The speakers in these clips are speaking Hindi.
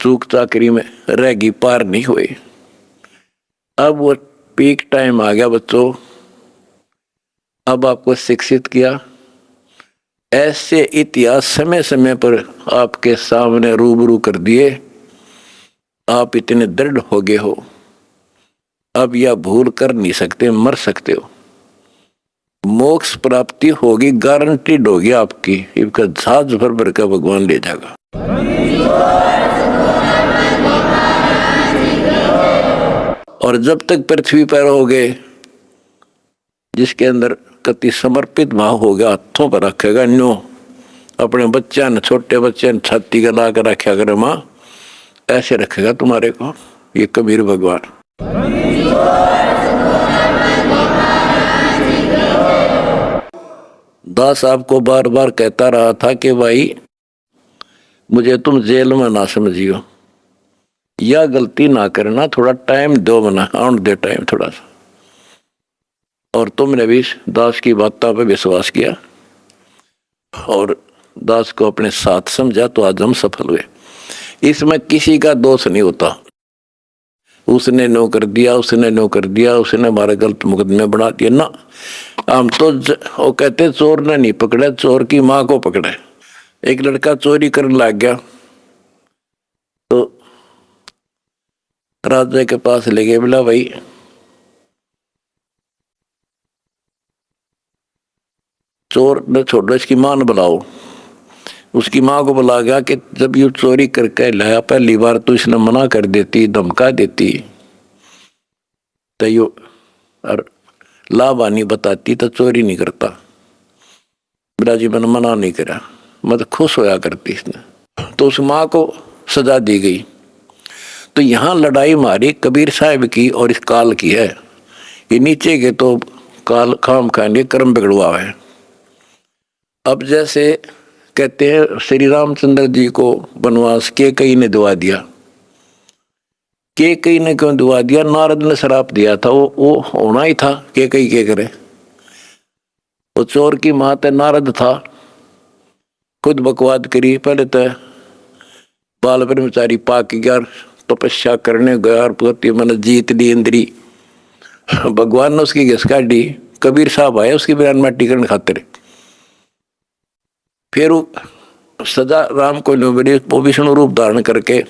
चूक चाकरी में रहेगी, पार नहीं हुए। अब वो पीक टाइम आ गया बच्चों, अब आपको शिक्षित किया। ऐसे इतिहास समय समय पर आपके सामने रूबरू कर दिए, आप इतने दृढ़ हो गए हो, अब यह भूल कर नहीं सकते, मर सकते हो। मोक्ष प्राप्ति होगी, गारंटीड होगी आपकी। इसका जहाज भर भर का भगवान ले जाएगा। और जब तक पृथ्वी पर रहोगे, जिसके अंदर कति समर्पित भाव हो गया, हाथों पर रखेगा न्यो, अपने बच्चे ने, छोटे बच्चे ने छाती का ला कर रखा करे माँ, ऐसे रखेगा तुम्हारे को ये कबीर भगवान। दास आपको बार बार कहता रहा था कि भाई मुझे तुम जेल में ना समझियो, या गलती ना करना, थोड़ा टाइम दो, मना आउट दे टाइम थोड़ा सा। और तुमने भी दास की बातों पर विश्वास किया और दास को अपने साथ समझा, तो आज हम सफल हुए। इसमें किसी का दोष नहीं होता, उसने नो कर दिया, उसने नो कर दिया, उसने हमारे गलत मुकदमे बना दिया ना। हम तो वो कहते चोर ने नहीं पकड़े, चोर की माँ को पकड़े। एक लड़का चोरी करने लग गया तो राजा के पास ले गए, बोला भाई चोर ने छोड़ो, इसकी मां ने बुलाओ। उसकी मां को बुला गया कि जब ये चोरी करके लाया, पहली बार तो इसने मना कर देती, धमका देती, तो यो और लाभानी बताती तो चोरी नहीं करता। बिराजी मैंने मना नहीं करा, मतलब खुश होया करती इसने। तो उस माँ को सजा दी गई। तो यहाँ लड़ाई मारी कबीर साहब की और इस काल की है। ये नीचे के तो काल खाम खाएंगे, कर्म बिगड़वा है। अब जैसे कहते हैं श्री रामचंद्र जी को वनवास के कई ने दुआ दिया, के कई ने क्यों दुआ दिया? नारद ने श्राप दिया था, वो होना ही था, के कई के करे। वो चोर की मात नारद था, खुद बकवाद करी। पहले तो बाल ब्रह्मचारी पाक गया, तपस्या करने गया और पति मन जीत ली इंद्री। भगवान ने उसकी घिस काटी। कबीर साहब आए उसकी बयान में टिकन खातिर। फिर सजा राम को मिली, वो विष्णु रूप धारण करके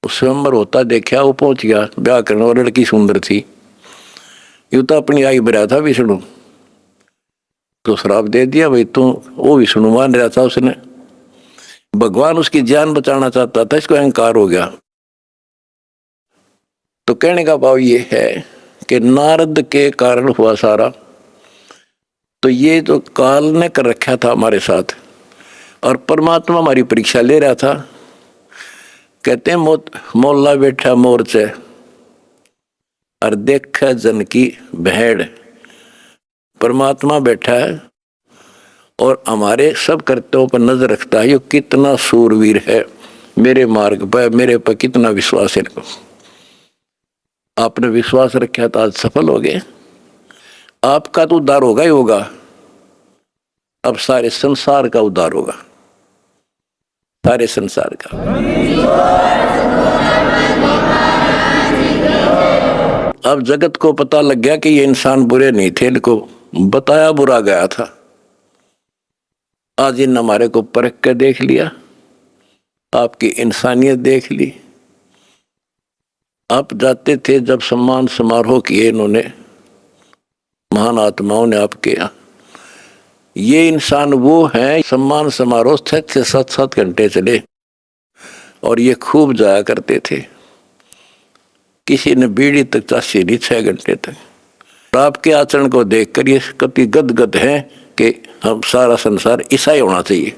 स्वयंवर होता देखा, वो पहुंच गया ब्याह करने, और लड़की सुंदर थी। यू तो अपनी आई बरा था विष्णु, तो श्राप दे दिया भाई तू। वो विष्णु मान रहा था, उसने भगवान उसकी जान बचाना चाहता था, इसको अहंकार हो गया। तो कहने का भाव ये है कि नारद के कारण हुआ सारा। तो ये तो काल ने कर रखा था हमारे साथ, और परमात्मा हमारी परीक्षा ले रहा था। कहते हैं मोल्ला बैठा मोर्चे और देख जन की भेड़। परमात्मा बैठा है और हमारे सब कर्तव्यों पर नजर रखता है। ये कितना सूरवीर है, मेरे मार्ग पर, मेरे पर कितना विश्वास है इनको। आपने विश्वास रखा तो आज सफल हो गए। आपका तो उद्धार होगा ही होगा, अब सारे संसार का उद्धार होगा, सारे संसार का। अब जगत को पता लग गया कि ये इंसान बुरे नहीं थे, इनको बताया बुरा गया था। आज इन हमारे को परख कर देख लिया, आपकी इंसानियत देख ली। आप जाते थे जब सम्मान समारोह किए इन्होंने, महान आत्माओं ने आपके यहाँ। ये इंसान वो हैं, सम्मान समारोह 6 से 7 घंटे चले और ये खूब जाया करते थे। किसी ने बीड़ी तक चासी नहीं 6 घंटे तक। आपके आचरण को देखकर ये कति गदगद है कि हम सारा संसार ईसाई होना चाहिए।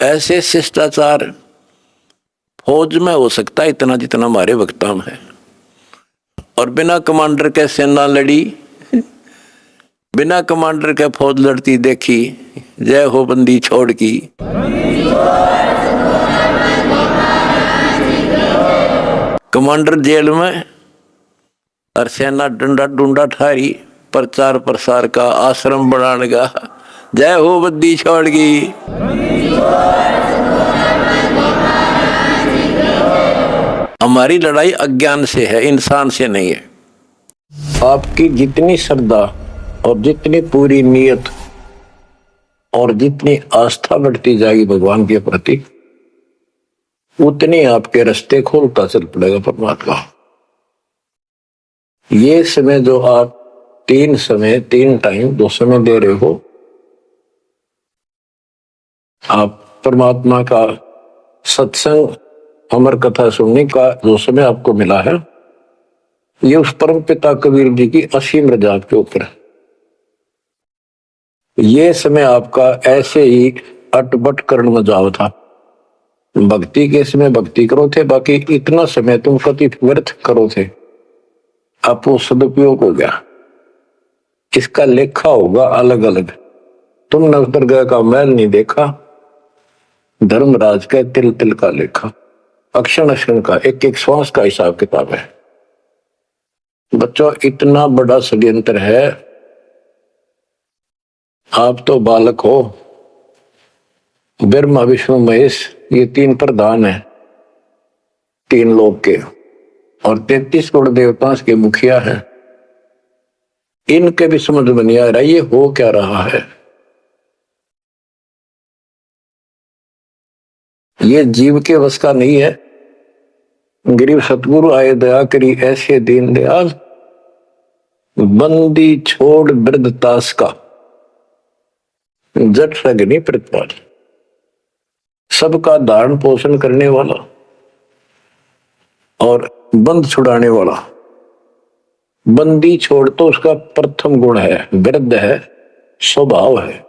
ऐसे शिष्टाचार फौज में हो सकता है इतना जितना हमारे वक्ता में है। और बिना कमांडर के सेना लड़ी, बिना कमांडर के फौज लड़ती देखी, जय हो बंदी छोड़ की। कमांडर जेल में और सेना डंडा डूंडा ठारी, प्रचार प्रसार का, आश्रम बनाने का। जय हो बद्दी छोड़ की। हमारी लड़ाई अज्ञान से है, इंसान से नहीं है। आपकी जितनी श्रद्धा और जितनी पूरी नियत और जितनी आस्था बढ़ती जाएगी भगवान के प्रति, उतनी आपके रास्ते खोलता चल पड़ेगा परमात्मा। ये समय जो आप तीन टाइम 2 समय दे रहे हो, आप परमात्मा का सत्संग अमर कथा सुनने का जो समय आपको मिला है, ये उस परम पिता कबीर जी की असीम रजा आपके ऊपर है। ये समय आपका ऐसे ही अटबट करण में जाओ था। भक्ति के समय भक्ति करो थे, बाकी इतना समय तुम कति व्यर्थ करो थे, आप वो सदुपयोग हो गया। इसका लेखा होगा अलग अलग। तुमने उत्तर गया का मैल नहीं देखा, धर्मराज का तिल तिल का लेखा, अक्षण अक्षण का, एक एक श्वास का हिसाब किताब है। बच्चों, इतना बड़ा षड्यंत्र है। आप तो बालक हो, ब्रह्मा विष्णु महेश ये 3 प्रधान है 3 लोक के, और 33 करोड़ देवता के मुखिया है। इनके भी समझ में नहीं आ रहा ये हो क्या रहा है। ये जीव के वश का नहीं है। गरीब सतगुरु आए दया करी ऐसे दीन दयाल, बंदी छोड़ वृद्ध ताश का, जट सगनी प्रतिपाल। सबका धारण पोषण करने वाला और बंद छुड़ाने वाला। बंदी छोड़ तो उसका प्रथम गुण है, वृद्ध है, स्वभाव है।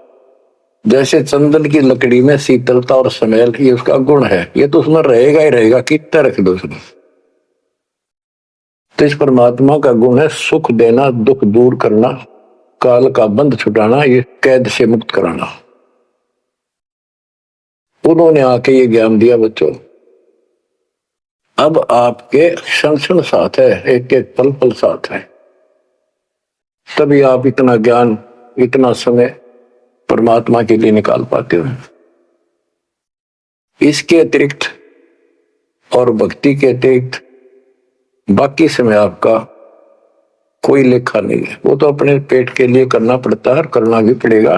जैसे चंदन की लकड़ी में शीतलता और स्मेल, ये उसका गुण है, ये तो उसमें रहेगा ही रहेगा, कितना रख दो उसमें। तो इस परमात्मा का गुण है सुख देना, दुख दूर करना, काल का बंध छुटाना, ये कैद से मुक्त कराना। उन्होंने आके ये ज्ञान दिया बच्चों। अब आपके क्षण क्षण साथ है, एक एक पल पल साथ है, तभी आप इतना ज्ञान, इतना समय परमात्मा के लिए निकाल पाते हो। इसके अतिरिक्त और भक्ति के अतिरिक्त बाकी समय आपका कोई लेखा नहीं है। वो तो अपने पेट के लिए करना पड़ता है, करना भी पड़ेगा।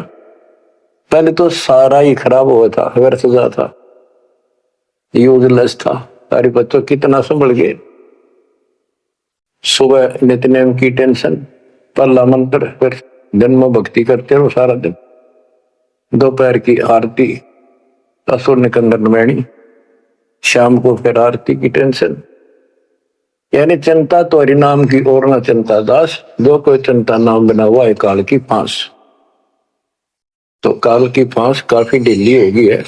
पहले तो सारा ही खराब हुआ था, व्यर्थ जा था, यूजलेस था। सारे बच्चों कितना संभल गए। सुबह नित्यनेम की टेंशन, पहला मंत्र, फिर जन्म भक्ति करते रहो सारा दिन, दोपहर की आरती, असुर निकंदन मैणी, शाम को फिर आरती की टेंशन। यानी चिंता तो हरि नाम की और न चिंता दास, जो कोई चिंता नाम बना हुआ है काल की फांस। तो काल की फांस काफी ढीली हो गई है,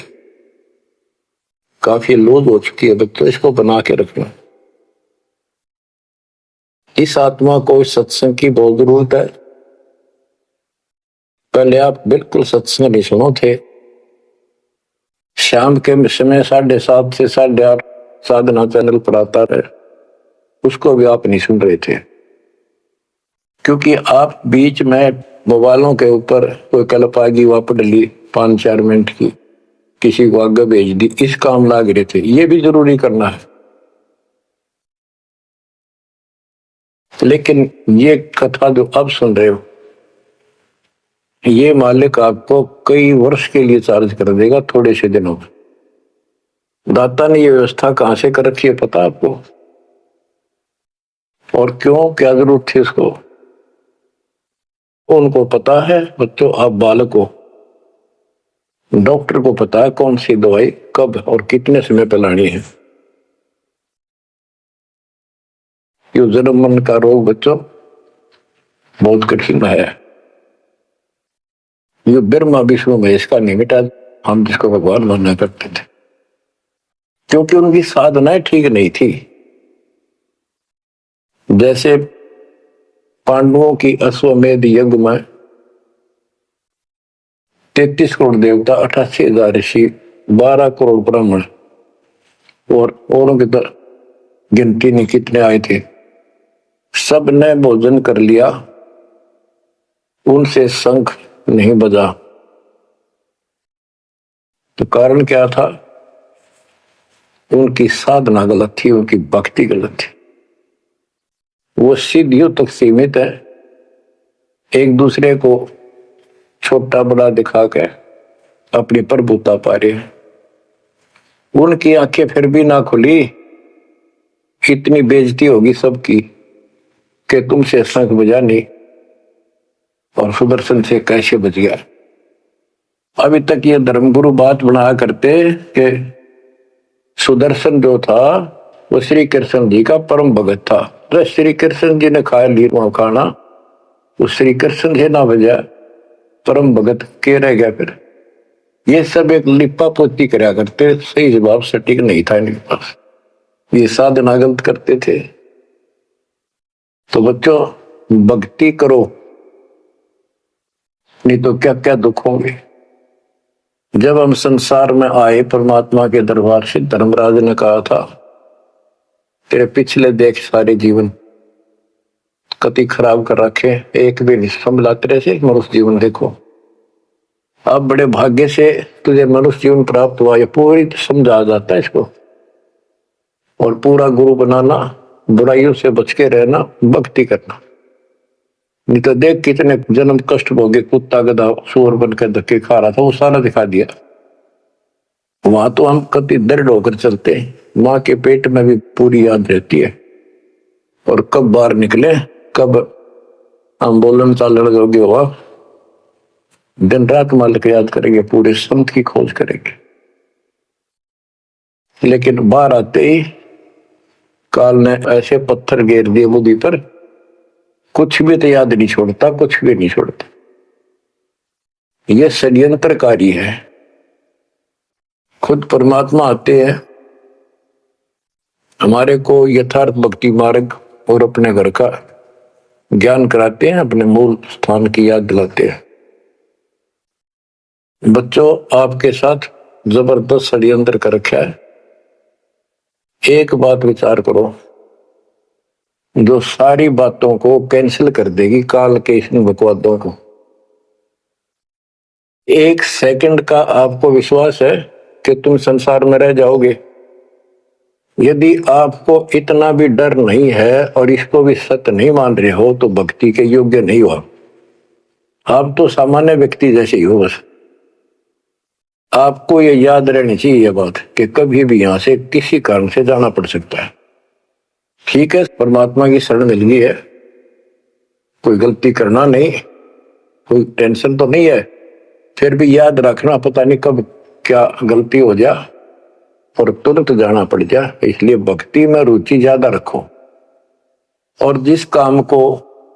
काफी लूज हो चुकी है बच्चों, इसको बना के रखना। इस आत्मा को इस सत्संग की बहुत जरूरत है। पहले आप बिल्कुल सत्संग नहीं सुनो थे। शाम के समय 7:30 से 8:30 साधना चैनल पर आता है, उसको भी आप नहीं सुन रहे थे, क्योंकि आप बीच में मोबाइलों के ऊपर कोई कल्प आ गई, वहां पर डली 5-4 मिनट की, किसी को आगे भेज दी, इस काम लाग रहे थे। ये भी जरूरी करना है, लेकिन ये कथा जो अब सुन रहे हो, ये मालिक आपको कई वर्ष के लिए चार्ज कर देगा थोड़े से दिनों में। दाता ने ये व्यवस्था कहां से कर रखी है पता आपको, और क्यों, क्या जरूरत थी इसको, उनको पता है। बच्चों, आप बालक हो, डॉक्टर को पता है कौन सी दवाई कब और कितने समय पे लानी है। ये जन्म मन का रोग बच्चों बहुत कठिन है। ये ब्रह्मा विष्णु महेश का नहीं मिटा, हम जिसको भगवान मानना करते थे, क्योंकि उनकी साधनाएं ठीक नहीं थी। जैसे पांडवों की अश्वमेध यज्ञ में 33 करोड़ देवता, 88,000 ऋषि, 12 करोड़ ब्राह्मण, और औरों की तो गिनती नहीं कितने आए थे। सब ने भोजन कर लिया, उनसे शंख नहीं बजा। तो कारण क्या था? उनकी साधना गलत थी, उनकी भक्ति गलत थी। वो सिद्धियों तक सीमित है, एक दूसरे को छोटा बड़ा दिखा के अपनी प्रभुता पा रहे हैं। उनकी आंखें फिर भी ना खुली, इतनी बेइज्जती होगी सबकी कि तुमसे शंख बजा नहीं और सुदर्शन से कैसे बच गया। अभी तक ये धर्मगुरु बात बनाया करते कि सुदर्शन जो था वो श्री कृष्ण जी का परम भगत था। तो श्री कृष्ण जी ने खाया ली वहां खाना, वो श्री कृष्ण से ना बजा, परम भगत के रह गया फिर। ये सब एक लिपा पोती कराया करते, सही जवाब सटीक नहीं था इनके पास, ये साधना गलत करते थे। तो बच्चों भक्ति करो, नहीं तो क्या क्या दुख होंगे। जब हम संसार में आए परमात्मा के दरबार से, धर्मराज ने कहा था तेरे पिछले देख सारे जीवन कति खराब कर रखे, एक भी नहीं संभला तेरे से मनुष्य जीवन देखो। अब बड़े भाग्य से तुझे मनुष्य जीवन प्राप्त हुआ, ये पूरी समझा जाता है इसको। और पूरा गुरु बनाना, बुराइयों से बच के रहना, भक्ति करना। नहीं तो देख कितने जन्म कष्ट भोगे, कुत्ता गधा सूअर बनकर धक्के खा रहा था, वो सारा दिखा दिया। वहां तो हम कति दृढ़ होकर चलते हैं, माँ के पेट में भी पूरी याद रहती है। और कब बाहर निकले, कब हम बोलन चालन योग्य हुआ, दिन रात मालिक याद करेंगे, पूरे संत की खोज करेंगे। लेकिन बाहर आते ही काल ने ऐसे पत्थर घेर दिए बुद्धि पर, कुछ भी तो याद नहीं छोड़ता, कुछ भी नहीं छोड़ता। यह षड्यंत्रकारी है। खुद परमात्मा आते हैं, हमारे को यथार्थ भक्ति मार्ग और अपने घर का ज्ञान कराते हैं, अपने मूल स्थान की याद दिलाते हैं। बच्चों आपके साथ जबरदस्त षड्यंत्र कर रखा है। एक बात विचार करो, जो सारी बातों को कैंसिल कर देगी, काल के इन बकवादों को। एक सेकंड का आपको विश्वास है कि तुम संसार में रह जाओगे? यदि आपको इतना भी डर नहीं है और इसको भी सत्य नहीं मान रहे हो, तो भक्ति के योग्य नहीं हो आप तो सामान्य व्यक्ति जैसे ही हो बस। आपको ये याद रहनी चाहिए ये बात कि कभी भी यहां से किसी कारण से जाना पड़ सकता है। ठीक है, परमात्मा की शरण मिल गई है, कोई गलती करना नहीं, कोई टेंशन तो नहीं है। फिर भी याद रखना, पता नहीं कब क्या गलती हो जाए और तुरंत जाना पड़ जाए। इसलिए भक्ति में रुचि ज्यादा रखो, और जिस काम को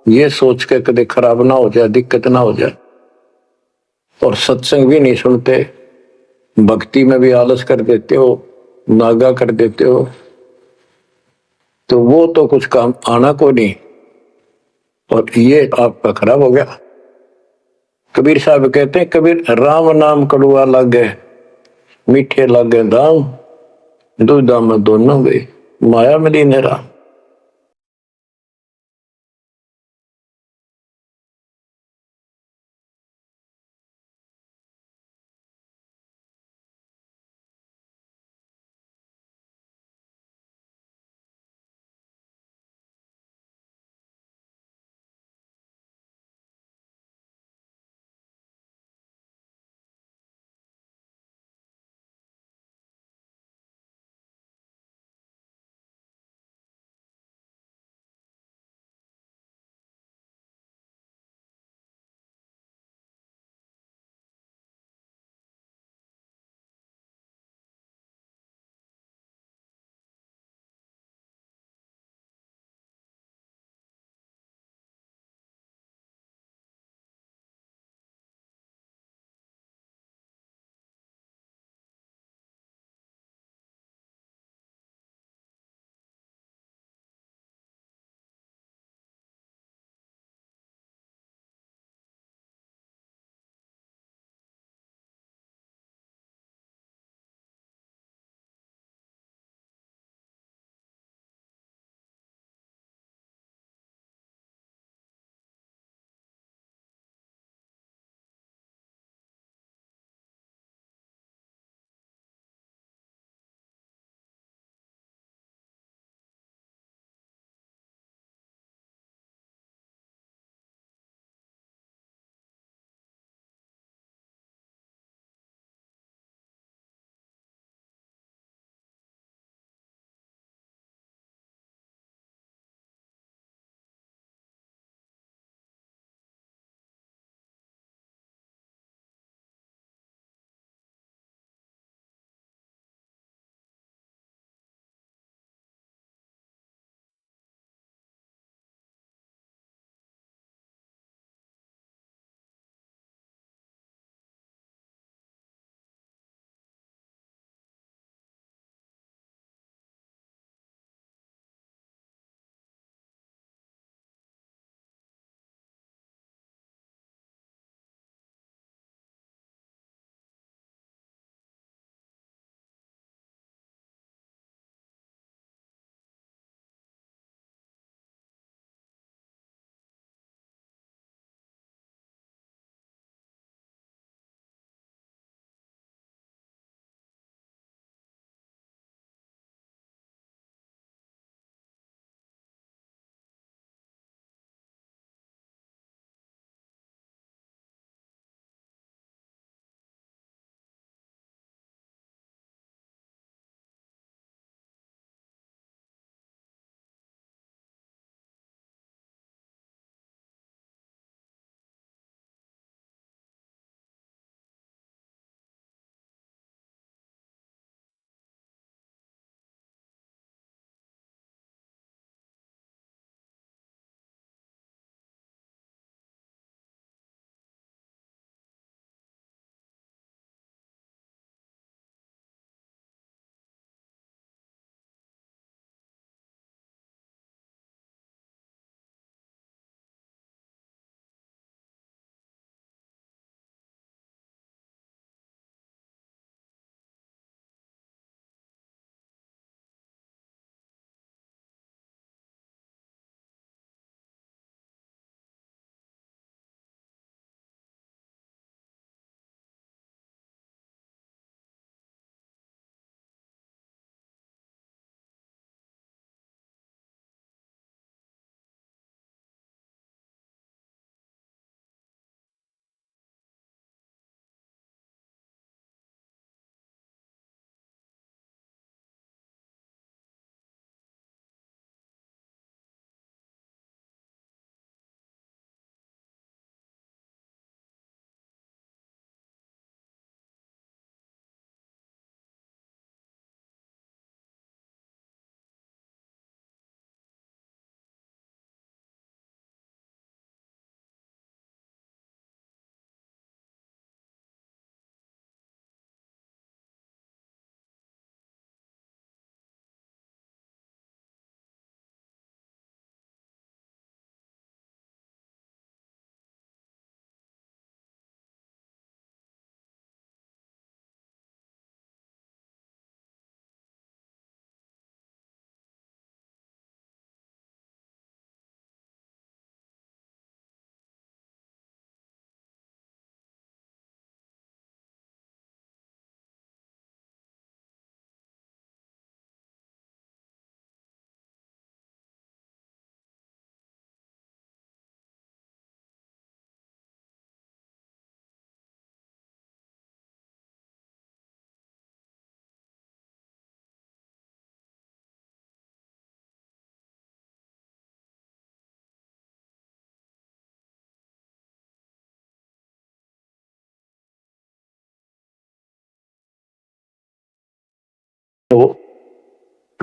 ये सोच के कभी खराब ना हो जाए, दिक्कत ना हो जाए, और सत्संग भी नहीं सुनते, भक्ति में भी आलस कर देते हो, नागा कर देते हो, तो वो तो कुछ काम आना को नहीं, और ये आपका खराब हो गया। कबीर साहब कहते हैं, कबीर राम नाम कड़ुआ लागे, मीठे लागे दाम, दूधा में दोनों गए, माया मिली नेरा।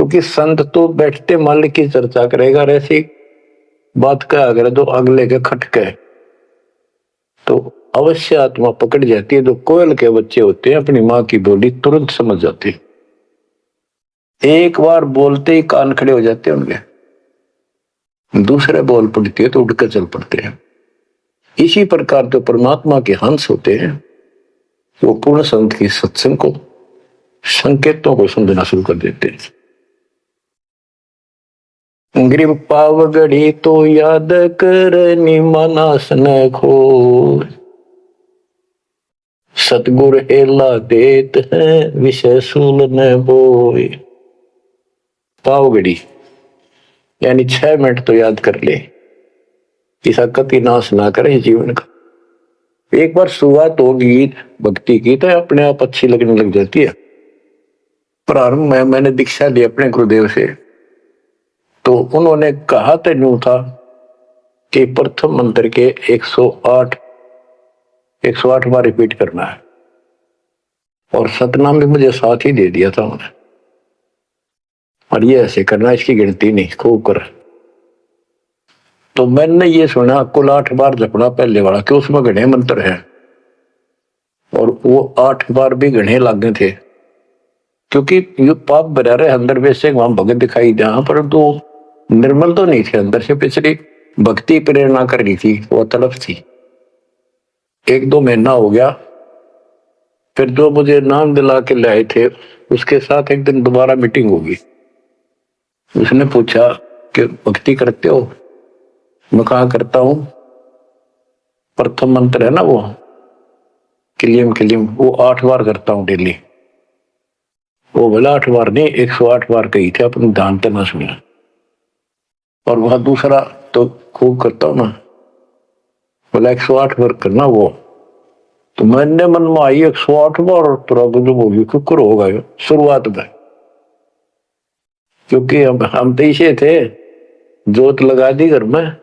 क्योंकि संत तो बैठते मालिक की चर्चा करेगा, और ऐसी बात का अगर तो अगले के खटके तो अवश्य आत्मा पकड़ जाती है। जो कोयल के बच्चे होते हैं अपनी माँ की बोली तुरंत समझ जाते हैं, एक बार बोलते ही कान खड़े हो जाते हैं उनके, दूसरे बोल पड़ती है तो उठकर चल पड़ते हैं। इसी प्रकार जो परमात्मा के हंस होते हैं वो पूर्ण संत की सत्संग को, संकेतों को समझना शुरू कर देते हैं। ग्रीव पाव गढ़ी तो याद कर निमानास न खो, सतगुर हेला देत है विषय सूल न बोए। पाव गढ़ी यानी 6 मिनट तो याद कर ले, इसका कति नाश ना करे जीवन का। एक बार शुरुआत होगी भक्ति की तो अपने आप अच्छी लगने लग जाती है। प्रारंभ में मैंने दीक्षा ली अपने गुरुदेव से, तो उन्होंने कहा तो यूं था कि प्रथम मंत्र के 108 बार रिपीट करना है, और सतनाम भी मुझे साथ ही दे दिया था उन्होंने, और ये ऐसे करना, इसकी गिनती नहीं, खूब कर। तो मैंने ये सुना कुल 8 बार जपना पहले वाला, कि उसमें घने मंत्र है, और वो 8 बार भी घने लागे थे, क्योंकि ये पाप भरा रहे अंदर वैसे वहां भगत दिखाई जहां पर तो निर्मल तो नहीं थे अंदर से, पिछली भक्ति प्रेरणा कर रही थी, वो तड़प थी। 1-2 महीना हो गया, फिर जो मुझे नाम दिला के लाए थे उसके साथ एक दिन दोबारा मीटिंग होगी। उसने पूछा कि भक्ति करते हो? मैं कहा करता हूं। प्रथम मंत्र है ना वो किलियम किलियम, वो 8 बार करता हूं डेली। वो बोला 8 बार नहीं, 108 बार कही थे, अपने ध्यान से ना सुना। और वहां दूसरा तो खूब करता हूं ना, बोला 108 बार करना वो। तो मैंने मन में आई 108 बार तुरा जो होगी कुकर होगा शुरुआत में, क्योंकि हम तो इसे थे, जोत लगा दी घर में,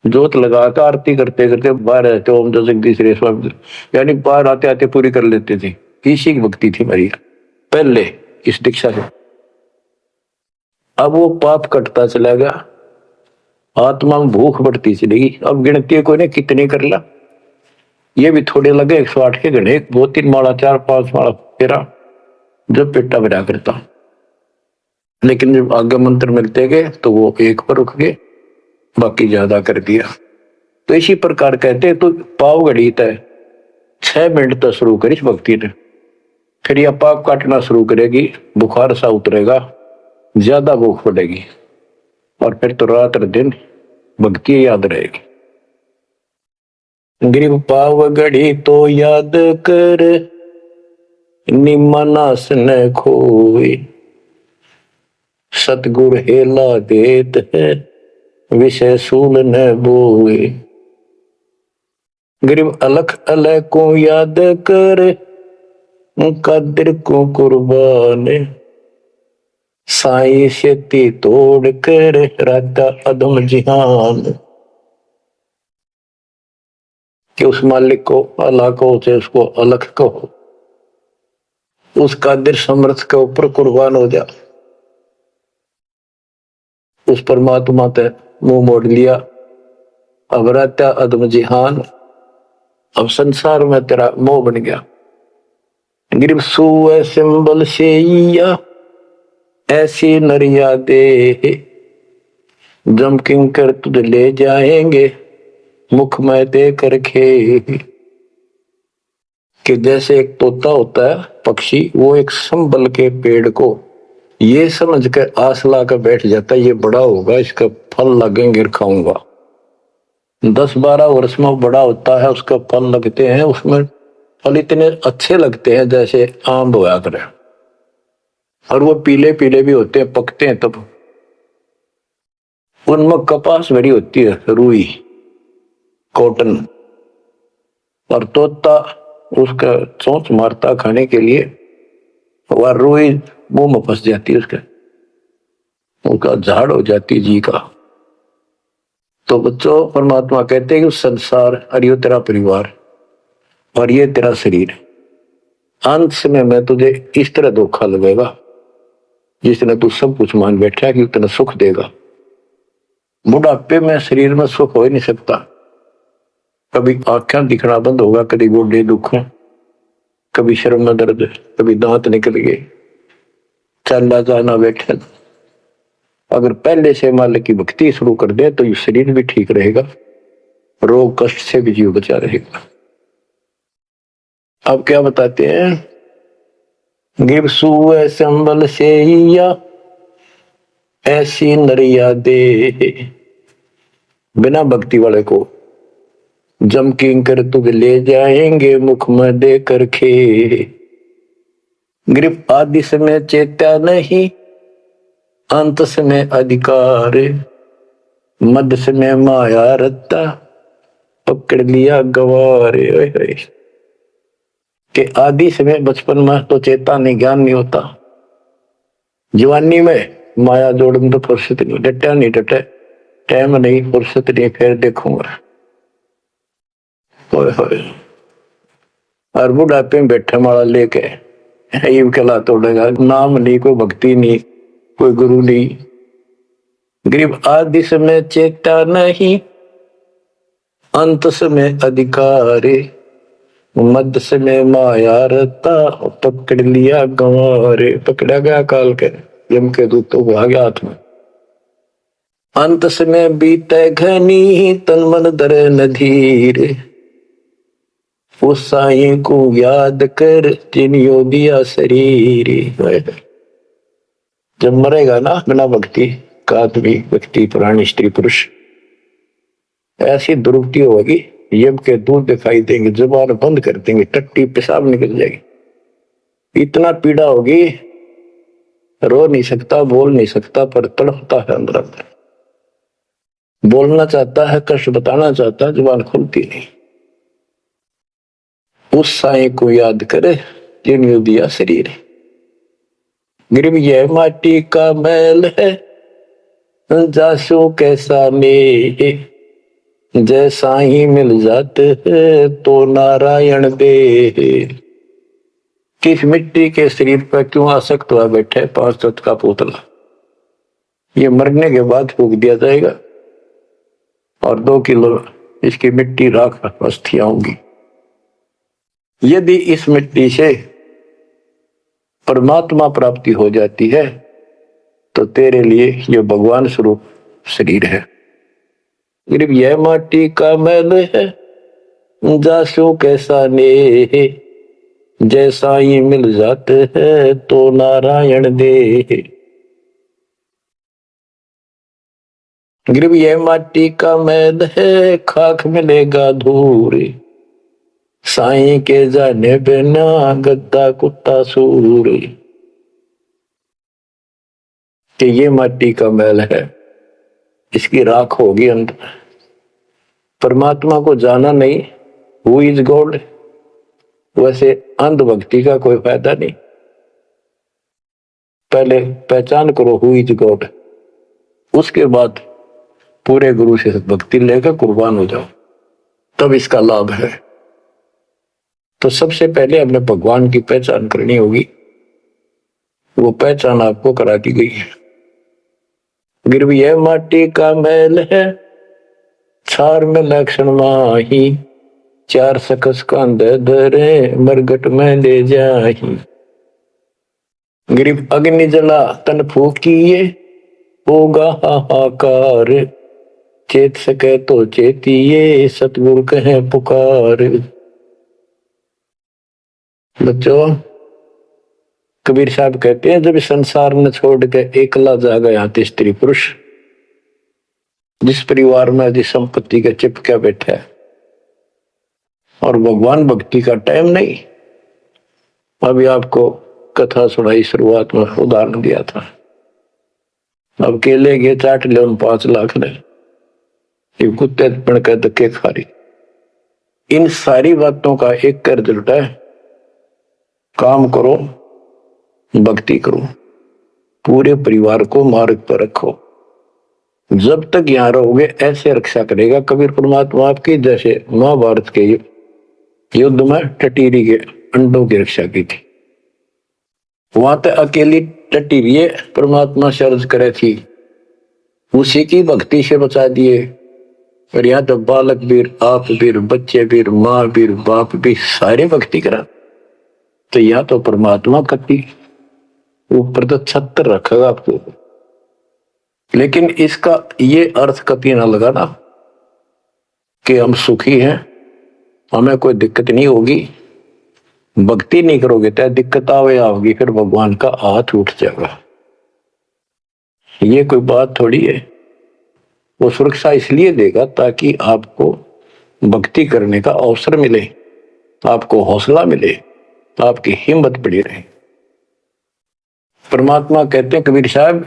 जोत लगा कर आरती करते करते बाहर आते ओम जगदीश रे स्वामी, यानी बाहर आते आते पूरी कर लेते थे। इसी की भक्ति थी मेरी पहले इस दीक्षा से। अब वो पाप कटता चला गया, आत्मा में भूख बढ़ती चलेगी। अब गिनती कोई ने कितनी कर ला, ये भी थोड़े लगे 108 के गणे, 2-3 माला 4-5 माला तेरा जब पेटा भरा करता। लेकिन जब आगे मंत्र मिलते गए तो वो एक पर रुक गए, बाकी ज्यादा कर दिया। तो इसी प्रकार कहते तो पाव घड़ी तय 6 मिनट तक शुरू करी भक्ति ने, फिर यह पाप काटना शुरू करेगी, बुखार सा उतरेगा, ज्यादा भूख पड़ेगी, और फिर तो रात दिन भक्ति याद रहेगी। ग्रीव पाव घड़ी तो याद कर निमनास न खोए, सतगुर हेला देत है विषय सूल न बोए। गरीब अलख अलह को याद कर कादिर को कुर्बान, साई शेती तोड़ कर राता अधम जिहान। कि उस मालिक को अल्लाह को, चाहे उसको अलख कहो, उस कादिर समर्थ के ऊपर कुर्बान हो जा। उस परमात्मा ते मुंह मोड़ लिया, अब रहता अदम जिहान, अब संसार में तेरा मोह बन गया। गिरब सुए सिंबल से ऐसी नरिया दे, जम किंकर तुझ ले जाएंगे मुख में दे कर खे। कि जैसे एक तोता होता है पक्षी, वो एक संबल के पेड़ को ये समझ कर आस ला कर बैठ जाता है, ये बड़ा होगा, इसका फल लगेंगे खाऊंगा। 10-12 वर्ष में बड़ा होता है, उसका फल लगते हैं, उसमें फल इतने अच्छे लगते हैं जैसे आम होया करे, और वो पीले पीले भी होते हैं, पकते हैं तब। उनमें कपास भरी होती है, रुई कॉटन, और तोता उसका चोंच मारता खाने के लिए, वह रुई मुंह में फंस जाती है, उसका झाड़ हो जाती जी का। तो बच्चों परमात्मा कहते हैं कि संसार और ये तेरा परिवार और ये तेरा शरीर, अंत में मैं तुझे इस तरह धोखा लगेगा जिसने तू सब कुछ मान बैठा कि उतना सुख देगा। बुढ़ापे में शरीर में सुख हो ही नहीं सकता। कभी आंखें दिखना बंद होगा, कभी गोडे दुख, कभी शर्म में दर्द, कभी दांत निकल गए, चलना जाना बैठे। अगर पहले से मालिक की भक्ति शुरू कर दे तो ये शरीर भी ठीक रहेगा, रोग कष्ट से भी जीव बचा रहेगा। अब क्या बताते हैं, गिर सुए संबल से या ऐसी नरिया दे। बिना भक्ति वाले को जम किंकर तुझ ले जाएंगे मुख में दे कर खे। ग्रिप आदि समय चेता नहीं, अंत समय अधिकार, मध्य समय माया रत्ता, पकड़ लिया गवारे। के आदि समय बचपन में तो चेता नहीं, ज्ञान नहीं होता। जवानी में माया जोड़ में तो फुर्सत नहीं, डटा नहीं डटे, टाइम नहीं, फुर्सत नहीं, फिर देखूंगा। और बुढ़ापे में बैठे माला लेके यूं कला तोड़ेगा, नाम नहीं, कोई भक्ति नहीं, कोई गुरु नहीं। गरीब आदि समय चेता नहीं, अंत समय अधिकार, मध्य समय माया रता, पकड़ लिया गंवारे। पकड़ा गया काल के यम के दूत तो आ गया हाथ में। अंत समय बीते घनी, तन मन धरे नधीर, उस साईं को याद कर जिन्हों दिया शरीर। जब मरेगा ना बिना भक्ति का आदमी, व्यक्ति, प्राणी, स्त्री, पुरुष, ऐसी दुर्गति होगी, यम के दूध दिखाई देंगे, जुबान बंद कर देंगे, टट्टी पेशाब निकल जाएगी। इतना पीड़ा होगी, रो नहीं सकता, बोल नहीं सकता, पर तड़पता है अंदर अंदर। बोलना चाहता है, कष्ट बताना चाहता है, जुबान खुलती नहीं। उस साईं को याद करे जिन्होंने दिया शरीर। गिरब यह माटी का मैल है, जासू कैसा ने, जैसा ही मिल जाते है तो नारायण दे। किस मिट्टी के शरीर पर क्यों आसक्त हुआ बैठे 5 तत्व का पुतला। ये मरने के बाद फूक दिया जाएगा और 2 किलो इसकी मिट्टी राख अस्थियां होंगी। यदि इस मिट्टी से परमात्मा प्राप्ति हो जाती है तो तेरे लिए यह भगवान स्वरूप शरीर है। सिर्फ यह माटी का मैल है, जासू कैसा ने, जैसा ही मिल जाते है तो नारायण दे। गिरब यह माटी का मैल है, खाक मिलेगा धूर, साईं के जाने बिना गद्दा कुत्ता सूर। कि ये माटी का मैल है, इसकी राख होगी अंदर। परमात्मा को जाना नहीं, हु इज गॉड, वैसे अंधभक्ति का कोई फायदा नहीं। पहले पहचान करो हु इज गॉड, उसके बाद पूरे गुरु से भक्ति लेकर कुर्बान हो जाओ, तब इसका लाभ है। तो सबसे पहले हमने भगवान की पहचान करनी होगी, वो पहचान आपको करा दी गई है। गिरब यह माटी का मैल है, छार में लक्षण माही, 4 सकस कांधे धरे मरगट में ले जाही। गिरब अग्नि जला तन फूकिए, होगा हाहाकार, चेत सके तो चेतिए, सतगुरु कहे पुकार। बच्चों, कबीर साहब कहते हैं जब संसार में छोड़ के एकला जा गया तो स्त्री पुरुष, जिस परिवार में जिस संपत्ति का चिपका बैठा है और भगवान भक्ति का टाइम नहीं। अभी आपको कथा सुनाई, शुरुआत में उदाहरण दिया था। अब केले के चाट ले 5 लाख ने, कुत्ते पड़ के धक्के खा रही। इन सारी बातों का एक कर रिजल्ट है, काम करो, भक्ति करो, पूरे परिवार को मार्ग पर रखो। जब तक यहां रहोगे ऐसे रक्षा करेगा कबीर परमात्मा आपकी, जैसे महाभारत के युद्ध में टटीरी के अंडों की रक्षा की थी। वहां तक अकेली टट्टी ये परमात्मा से अर्ज करे थी, उसी की भक्ति से बचा दिए। और यहाँ तो बालक वीर, आप वीर, बच्चे वीर, माँ वीर, बाप भी सारे भक्ति करा। तो या तो परमात्मा कति ऊपर तो छत्र रखेगा आपको। लेकिन इसका ये अर्थ कभी ना लगाना कि हम सुखी हैं, हमें कोई दिक्कत नहीं होगी। भक्ति नहीं करोगे तो दिक्कत आओगी, फिर भगवान का हाथ उठ जाएगा। ये कोई बात थोड़ी है। वो सुरक्षा इसलिए देगा ताकि आपको भक्ति करने का अवसर मिले, आपको हौसला मिले, आपकी हिम्मत बढ़ी रहे। परमात्मा कहते हैं कबीर साहब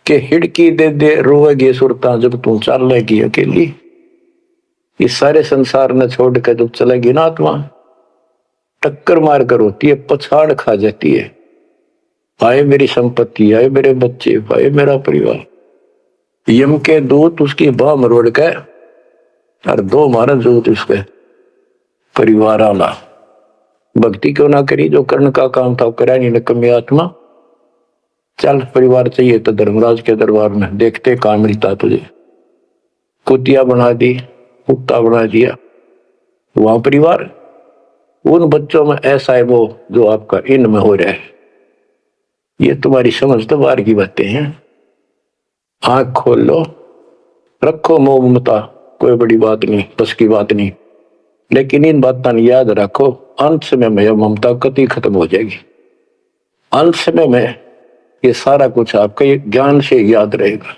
के हिड़की दे दे रोएगी सुरता जब तू चलेगी अकेली। इस सारे संसार ने छोड़ कर जब चलेगी ना आत्मा, टक्कर मार कर होती है, पछाड़ खा जाती है। आए मेरी संपत्ति, आए मेरे बच्चे, आए मेरा परिवार। यम के दूत उसकी बाह मरोड़ के और दो मारा दूत उसके परिवार आला। भक्ति क्यों ना करी, जो कर्ण का काम था करा नहीं निकम्मी आत्मा। चल परिवार चाहिए तो धर्मराज के दरबार में देखते कहां मिलता तुझे। कुतिया बना दी, कुत्ता बना दिया, वहां परिवार। उन बच्चों में ऐसा है वो जो आपका इनमें हो रहा है। ये तुम्हारी समझ तो बाहर की बातें हैं। आंख खोल लो, रखो मोह ममता, कोई बड़ी बात नहीं, बस की बात नहीं। लेकिन इन बातों याद रखो, अंत समय में यह ममता कति खत्म हो जाएगी। अंत समय में ये सारा कुछ आपके ज्ञान से याद रहेगा।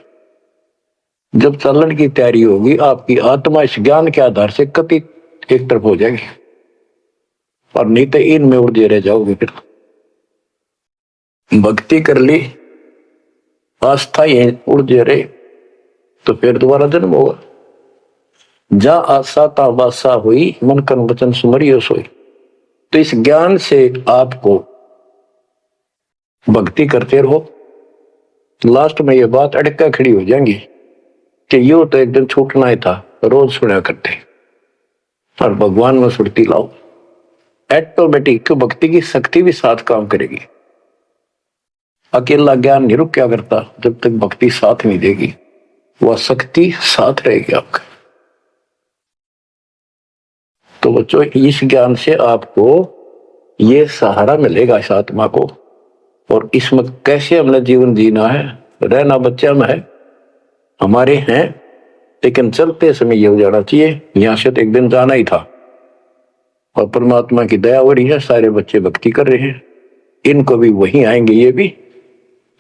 जब चलन की तैयारी होगी, आपकी आत्मा इस ज्ञान के आधार से कति एक तरफ हो जाएगी, और नहीं तो इनमें उलझे रह जाओगे। फिर भक्ति कर ली, आस्था ये उलझे रहे, तो फिर दोबारा जन्म होगा। जा आशा ता वासा हुई, मन कर्म वचन सुमरियो सोई। तो इस ज्ञान से आपको भक्ति करते रहो। लास्ट में ये बात अड़का खड़ी हो जाएंगी कि यो तो एक दिन छूटना ही था, रोज सुना करते। और भगवान में सुरती लाओ, ऑटोमेटिक भक्ति की शक्ति भी साथ काम करेगी। अकेला ज्ञान नहीं रुक क्या करता, जब तक भक्ति साथ नहीं देगी, वह शक्ति साथ रहेगी आपका। तो बच्चों, इस ज्ञान से आपको ये सहारा मिलेगा इस आत्मा को। और इसमें कैसे हमने जीवन जीना है, रहना बच्चा में है, हमारे हैं, लेकिन चलते समय ये हो जाना चाहिए यहां से तो एक दिन जाना ही था। और परमात्मा की दया हो रही है, सारे बच्चे भक्ति कर रहे हैं, इनको भी वहीं आएंगे ये भी।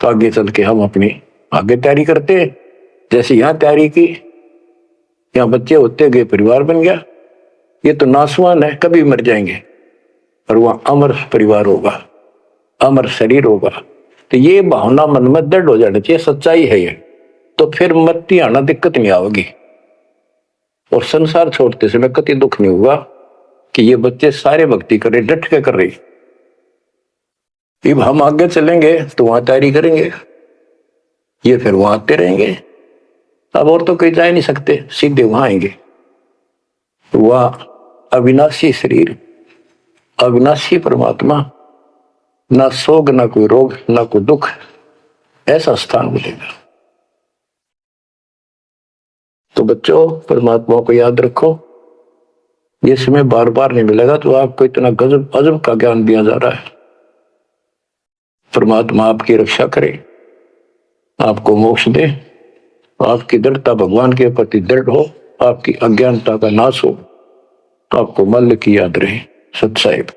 तो आगे चल के हम अपनी आगे तैयारी करते हैं। जैसे यहाँ तैयारी की, यहाँ बच्चे होते गए, परिवार बन गया। ये तो नासवान है, कभी मर जाएंगे, और वहां अमर परिवार होगा, अमर शरीर होगा। तो ये भावना मन में दृढ़ हो जानी चाहिए, सच्चाई है ये। तो फिर मरती आना दिक्कत नहीं आएगी, और संसार छोड़ते समय कति दुख नहीं होगा कि ये बच्चे सारे भक्ति कर रहे, डट के कर रहे। अब हम आगे चलेंगे तो वहां तैयारी करेंगे, ये फिर वहां आते रहेंगे। अब और तो कहीं जा नहीं सकते, सीधे वहां आएंगे। वह अविनाशी शरीर, अविनाशी परमात्मा, ना सोग, ना कोई रोग, ना कोई दुख, ऐसा स्थान मिलेगा। तो बच्चों, परमात्मा को याद रखो। ये समय बार बार नहीं मिलेगा, तो आपको इतना गजब अजब का ज्ञान दिया जा रहा है। परमात्मा आपकी रक्षा करे, आपको मोक्ष दे, आपकी दृढ़ता भगवान के प्रति दृढ़ हो, आपकी अज्ञानता का नाश हो, आपको मल्ल की याद रहे। सत साहिब।